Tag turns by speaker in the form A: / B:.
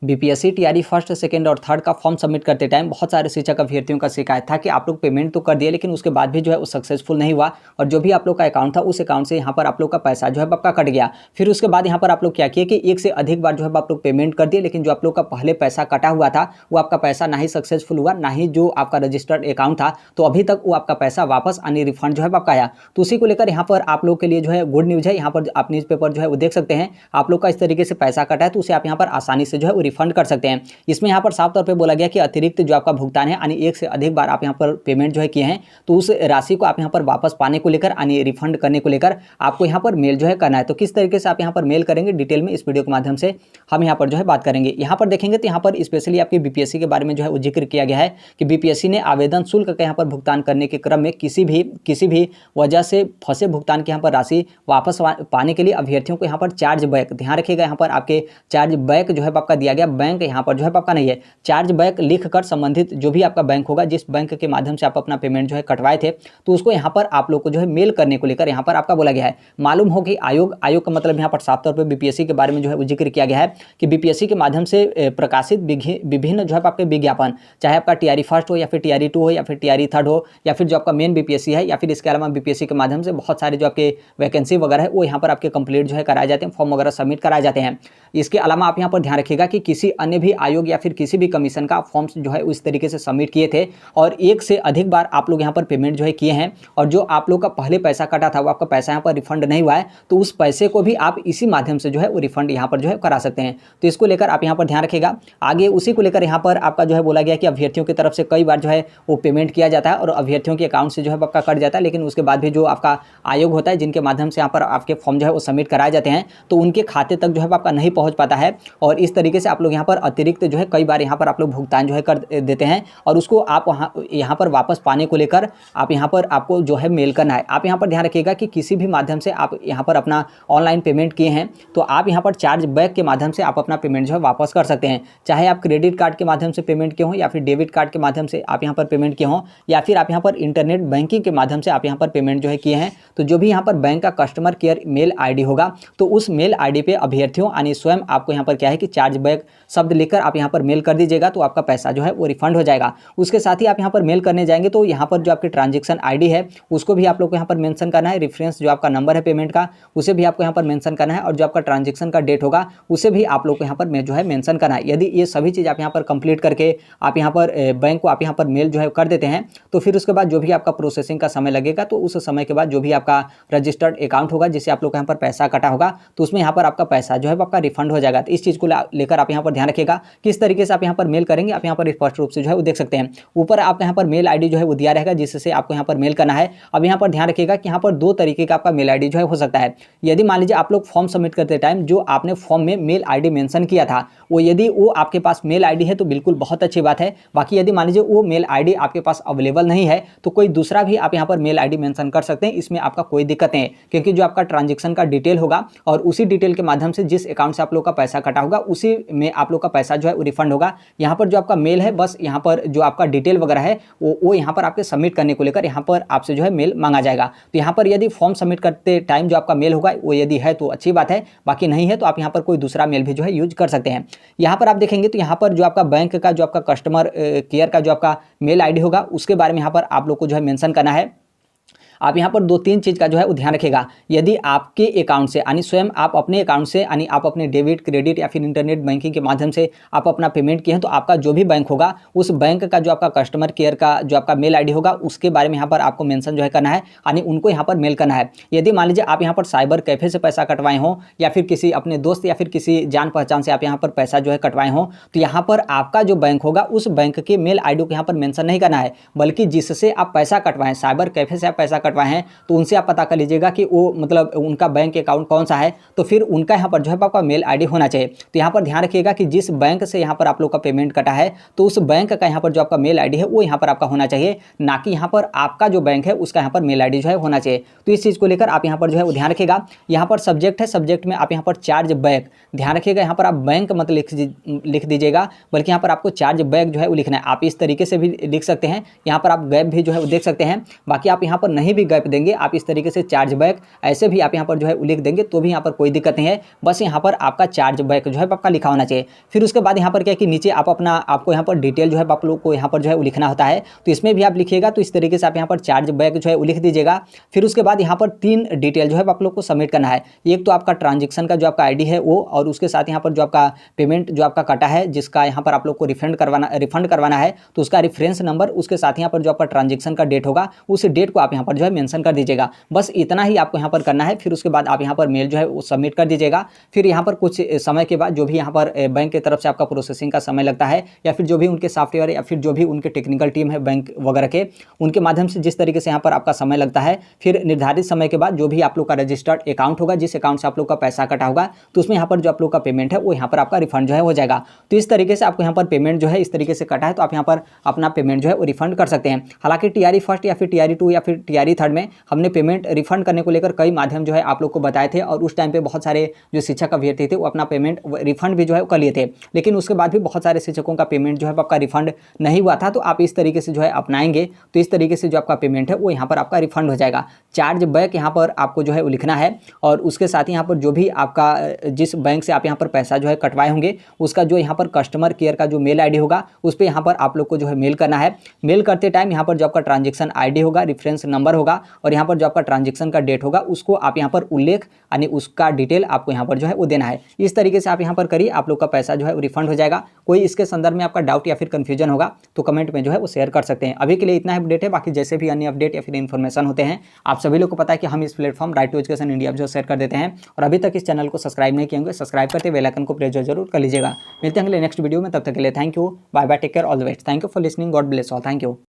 A: BPSC TRE first, second और third का form submit करते टाइम बहुत सारे शिक्षक अभ्यर्थियों का शिकायत था कि आप लोग पेमेंट तो कर दिए लेकिन उसके बाद भी जो है वो सक्सेसफुल नहीं हुआ और जो भी आप लोग का अकाउंट था उस अकाउंट से यहाँ पर आप लोग का पैसा जो है आपका कट गया। फिर उसके बाद यहाँ पर आप लोग क्या किए कि एक से अधिक बार जो है आप लोग पेमेंट कर दिए, लेकिन जो आप लोग का पहले पैसा कटा हुआ था वो आपका पैसा ना ही सक्सेसफुल हुआ, ना ही जो आपका रजिस्टर्ड अकाउंट था तो अभी तक वो आपका पैसा वापस यानी रिफंड जो है आपका आया। तो उसी को लेकर यहाँ पर आप लोग के लिए जो है गुड न्यूज़ है। यहाँ पर आप न्यूज़ पेपर जो है वो देख सकते हैं, आप लोग का इस तरीके से पैसा कटा है तो उसे आप यहाँ पर आसानी से जो है वो रिफंड कर सकते हैं। इसमें यहाँ पर साफ तौर पे बोला गया कि अतिरिक्त जो आपका भुगतान है यानी एक से अधिक बार आप यहाँ पर पेमेंट जो है किए हैं तो उस राशि को आप यहाँ पर वापस पाने को लेकर यानी रिफंड करने को लेकर आपको यहाँ पर मेल जो है करना है। तो किस तरीके से आप यहाँ पर मेल करेंगे डिटेल में इस वीडियो के माध्यम से हम यहाँ पर जो है बात करेंगे। यहाँ पर देखेंगे तो यहाँ पर स्पेशली आपके बीपीएससी के बारे में जो है वो जिक्र किया गया है कि बीपीएससी ने आवेदन शुल्क का यहाँ पर भुगतान करने के क्रम में किसी भी वजह से फंसे भुगतान की यहाँ पर राशि वापस पाने के लिए अभ्यर्थियों को यहाँ पर चार्ज बैक, ध्यान रखिएगा यहाँ पर आपके चार्ज बैक जो है आपका दिया गया, बैंक यहाँ पर जो है आपका नहीं है। चार्ज बैक लिखकर संबंधित जो भी आपका बैंक होगा, जिस बैंक के माध्यम से आप अपना पेमेंट जो है कटवाए थे, तो उसको यहाँ पर आप लोग को जो है मेल करने को लेकर यहाँ पर आपका बोला गया है। मालूम हो कि आयोग का मतलब यहाँ पर साफ तौर पर बीपीएससी के बारे में जो है वो जिक्र किया गया है कि बीपीएससी के माध्यम से प्रकाशित विभिन्न जो है आपके विज्ञापन, चाहे आपका टीआरई फर्स्ट हो या फिर टीआरई 2 हो या फिर टीआरई थर्ड हो या फिर जो आपका मेन बीपीएससी है, या फिर इसके अलावा बीपीएससी के माध्यम से बहुत सारे जो आपके वैकेंसी वगैरह है वो यहाँ पर आपके कंप्लीट जो है कराए जाते हैं, फॉर्म वगैरह सबमिट कराए जाते हैं। इसके अलावा आप यहाँ पर ध्यान रखिएगा कि किसी अन्य भी आयोग या फिर किसी भी कमीशन का फॉर्म्स जो है उस तरीके से सबमिट किए थे और एक से अधिक बार आप लोग यहाँ पर पेमेंट जो है किए हैं और जो आप लोग का पहले पैसा कटा था वो आपका पैसा यहाँ पर रिफंड नहीं हुआ है, तो उस पैसे को भी आप इसी माध्यम से जो है वो रिफंड यहाँ पर जो है करा सकते हैं। तो इसको लेकर आप यहाँ पर ध्यान रखिएगा। आगे उसी को लेकर यहाँ पर आपका जो है बोला गया कि अभ्यर्थियों की तरफ से कई बार जो है वो पेमेंट किया जाता है और अभ्यर्थियों के अकाउंट से जो है आपका कट जाता है, लेकिन उसके बाद भी जो आपका आयोग होता है जिनके माध्यम से यहाँ पर आपके फॉर्म जो है वो सबमिट कराए जाते हैं तो उनके खाते तक जो है आपका नहीं पहुँच पाता है और इस तरीके से आप लोग यहाँ पर अतिरिक्त जो है कई बार यहाँ पर आप लोग भुगतान जो है कर देते हैं और उसको आप यहाँ पर वापस पाने को लेकर आप यहाँ पर आपको जो है मेल करना है। आप यहाँ पर ध्यान रखिएगा कि किसी भी माध्यम से आप यहाँ पर अपना ऑनलाइन पेमेंट किए हैं तो आप यहाँ पर चार्ज बैक के माध्यम से आप अपना पेमेंट जो है वापस कर सकते हैं, चाहे आप क्रेडिट कार्ड के माध्यम से पेमेंट किए हों या फिर डेबिट कार्ड के माध्यम से आप यहाँ पर पेमेंट किए हों या फिर आप यहाँ पर इंटरनेट बैंकिंग के माध्यम से आप यहाँ पर पेमेंट जो है किए हैं। तो जो भी यहाँ पर बैंक का कस्टमर केयर मेल ID होगा तो उस मेल ID पे अभ्यर्थियों यानी स्वयं आपको यहाँ पर क्या है कि चार्ज बैक शब्द लिखकर आप यहाँ पर मेल कर दीजिएगा तो आपका पैसा जो है वो रिफंड हो जाएगा। उसके साथ ही आप यहाँ पर मेल करने जाएंगे तो यहाँ पर जो आपकी ट्रांजेक्शन ID है उसको भी आप लोग को यहाँ पर मेंशन करना है, रेफरेंस जो आपका नंबर है पेमेंट का उसे भी आपको यहाँ पर मेंशन करना है और जो आपका ट्रांजेक्शन का डेट होगा उसे भी आप लोग को यहाँ पर जो है मेंशन करना है। यदि ये सभी चीज़ आप यहाँ पर कंप्लीट करके आप यहाँ पर बैंक को आप यहाँ पर मेल जो है कर देते हैं तो फिर उसके बाद जो भी आपका प्रोसेसिंग का समय लगेगा तो उस समय के बाद जो भी आपका रजिस्टर्ड अकाउंट होगा जिससे आप लोग यहाँ पर पैसा कटा होगा तो उसमें यहाँ पर आपका पैसा जो है आपका रिफंड हो जाएगा। तो इस चीज़ को लेकर आप यहाँ पर ध्यान रखिएगा किस तरीके से आप यहाँ पर मेल करेंगे। आप यहाँ पर स्पष्ट रूप से जो है वो देख सकते हैं, ऊपर आपका यहाँ पर मेल ID जो है वो दिया रहेगा जिससे आपको यहाँ पर मेल करना है। अब यहाँ पर ध्यान रखिएगा कि यहाँ पर दो तरीके का आपका मेल ID जो है हो सकता है। यदि मान लीजिए आप लोग फॉर्म सबमिट करते टाइम जो आपने फॉर्म में मेल ID मेंशन किया था वो यदि वो आपके पास मेल ID है तो बिल्कुल बहुत अच्छी बात है। बाकी यदि मान लीजिए वो मेल ID आपके पास अवेलेबल नहीं है तो कोई दूसरा भी आप यहाँ पर मेल ID मेंशन कर सकते हैं, इसमें आपका कोई दिक्कत नहीं है क्योंकि जो आपका ट्रांजेक्शन का डिटेल होगा और उसी डिटेल के माध्यम से जिस अकाउंट से आप लोग का पैसा कटा होगा उसी में आप लोग का पैसा जो है वो रिफंड होगा। यहाँ पर जो आपका मेल है बस यहाँ पर जो आपका डिटेल वगैरह है वो यहाँ पर आपके सबमिट करने को लेकर यहाँ पर आपसे जो है मेल मांगा जाएगा। तो यहाँ पर यदि फॉर्म सबमिट करते टाइम जो आपका मेल होगा वो यदि है तो अच्छी बात है, बाकी नहीं है तो आप यहाँ पर कोई दूसरा मेल भी जो है यूज कर सकते हैं। यहाँ पर आप देखेंगे तो यहाँ पर जो आपका बैंक का जो आपका कस्टमर केयर का जो आपका मेल ID होगा उसके बारे में यहाँ पर आप लोग को जो है मेंशन करना है। आप यहाँ पर 2-3 चीज़ का जो है वो ध्यान रखिएगा। यदि आपके अकाउंट से यानी स्वयं आप अपने अकाउंट से यानी आप अपने डेबिट क्रेडिट या फिर इंटरनेट बैंकिंग के माध्यम से आप अपना पेमेंट किए हैं तो आपका जो भी बैंक होगा उस बैंक का जो आपका कस्टमर केयर का जो आपका मेल ID होगा उसके बारे में यहाँ पर आपको मेंशन जो है करना है यानी उनको यहाँ पर मेल करना है। यदि मान लीजिए आप यहाँ पर साइबर कैफे से पैसा कटवाए हों या फिर किसी अपने दोस्त या फिर किसी जान पहचान से आप यहाँ पर पैसा जो है कटवाए हों तो यहाँ पर आपका जो बैंक होगा उस बैंक के मेल ID को यहाँ पर मेंशन नहीं करना है, बल्कि जिससे आप पैसा कटवाएं, साइबर कैफे से आप पैसा कटवाए हैं तो उनसे आप पता कर लीजिएगा कि वो मतलब उनका बैंक अकाउंट कौन सा है तो फिर उनका यहाँ पर जो है आपका मेल ID होना चाहिए। तो यहाँ पर ध्यान रखिएगा कि जिस बैंक से यहाँ पर आप लोग का पेमेंट कटा है तो उस बैंक का यहाँ पर जो आपका मेल ID है वो यहाँ पर आपका होना चाहिए, ना कि यहाँ पर आपका जो बैंक है उसका यहाँ पर मेल ID जो है होना चाहिए। तो इस चीज़ को लेकर आप यहाँ पर जो है वो ध्यान रखिएगा। यहाँ पर सब्जेक्ट है, सब्जेक्ट में आप यहाँ पर चार्ज बैक, ध्यान रखिएगा यहाँ पर आप बैंक मत लिख दीजिएगा बल्कि यहाँ पर आपको चार्ज बैक जो है वो लिखना है। आप इस तरीके से भी लिख सकते हैं, यहाँ पर आप गैप भी जो है वो देख सकते हैं। बाकी आप यहाँ पर नहीं भी गैप देंगे आप इस तरीके से चार्ज बैक ऐसे भी आप यहाँ पर जो है उल्लेख देंगे तो भी यहाँ पर कोई दिक्कत नहीं है। बस यहाँ पर आपका चार्ज बैक जो है आपका लिखा होना चाहिए। फिर उसके बाद यहाँ पर क्या है कि नीचे आप अपना आपको यहाँ पर डिटेल जो है आप लोग को यहाँ पर जो है लिखना होता है, तो इसमें भी आप लिखिएगा। तो इस तरीके से आप यहाँ पर चार्ज बैक जो है लिख दीजिएगा। फिर उसके बाद यहाँ पर 3 डिटेल जो है आप लोग को सबमिट करना है। एक तो आपका ट्रांजेक्शन का जो आपका आईडी है वो, और उसके साथ यहाँ पर जो आपका पेमेंट जो आपका कटा है जिसका यहाँ पर आप लोग को रिफंड करवाना है तो उसका रेफरेंस नंबर, उसके साथ यहाँ पर जो आपका ट्रांजेक्शन का डेट होगा उस डेट को आप यहाँ पर जो है मेंशन कर दीजिएगा। बस इतना ही आपको यहाँ पर करना है। फिर उसके बाद आप यहाँ पर मेल जो है वो सबमिट कर दीजिएगा। फिर यहाँ पर कुछ समय के बाद जो भी यहाँ पर बैंक की तरफ से आपका प्रोसेसिंग का समय लगता है, या फिर जो भी उनके सॉफ्टवेयर या फिर जो भी उनके टेक्निकल टीम है बैंक वगैरह के, उनके माध्यम से जिस तरीके से यहाँ पर आपका समय लगता है, फिर निर्धारित समय के बाद जो भी आप लोग का रजिस्टर्ड अकाउंट होगा, जिस अकाउंट से आप लोग का पैसा कटा होगा, तो उसमें यहाँ पर जो आप लोग का पेमेंट है वो यहाँ पर आपका रिफंड जो है हो जाएगा। तो इस तरीके से आपको यहाँ पर पेमेंट जो है इस तरीके से कटा है, तो आप यहाँ पर अपना पेमेंट जो है वो रिफंड कर सकते हैं। हालांकि टीआरई फर्स्ट या फिर टीआरई 2 या फिर टीआरई 3 में हमने पेमेंट रिफंड करने को लेकर कई माध्यम जो है आप लोग को बताए थे, और उस टाइम पे बहुत सारे जो शिक्षक अभ्यर्थी थे वो अपना पेमेंट रिफंड भी जो है वो कर लिए थे, लेकिन उसके बाद भी बहुत सारे शिक्षकों का पेमेंट जो है आपका रिफंड नहीं हुआ था। तो आप इस तरीके से जो है अपनाएंगे तो इस तरीके से जो आपका पेमेंट है वो यहाँ पर आपका रिफंड हो जाएगा। चार्ज बैक यहाँ पर आपको जो है वो लिखना है, और उसके साथ ही यहाँ पर जो भी आपका जिस बैंक से आप यहाँ पर पैसा जो है कटवाए होंगे उसका जो यहाँ पर कस्टमर केयर का जो मेल आईडी होगा उस पर यहाँ पर आप लोग को जो है मेल करना है। मेल करते टाइम यहाँ पर जो आपका ट्रांजेक्शन आईडी होगा, रेफरेंस नंबर होगा, और यहाँ पर जो आपका ट्रांजेक्शन का डेट होगा उसको आप यहाँ पर उल्लेख यानी उसका डिटेल आपको यहाँ पर जो है वो देना है। इस तरीके से आप यहाँ पर करिए, आप लोग का पैसा जो है वो रिफंड हो जाएगा। कोई इसके संदर्भ में आपका डाउट या फिर कंफ्यूजन होगा तो कमेंट में जो है वो शेयर कर सकते हैं। अभी के लिए इतना ही अपडेट है, बाकी जैसे भी अन्य अपडेट या फिर इन्फॉर्मेशन होते हैं आप सभी लोग को पता है कि हम इस platform right to education India जो शेयर कर देते हैं। और अभी तक इस चैनल को सब्सक्राइब नहीं किए होंगे, सब्सक्राइब करते बेल आइकन को प्रेस जरूर कर लीजिएगा। मिलते हैं अगले नेक्स्ट वीडियो में, तब तक के लिए thank you, bye bye, take care, all the best. Thank you for listening, God bless all, thank you.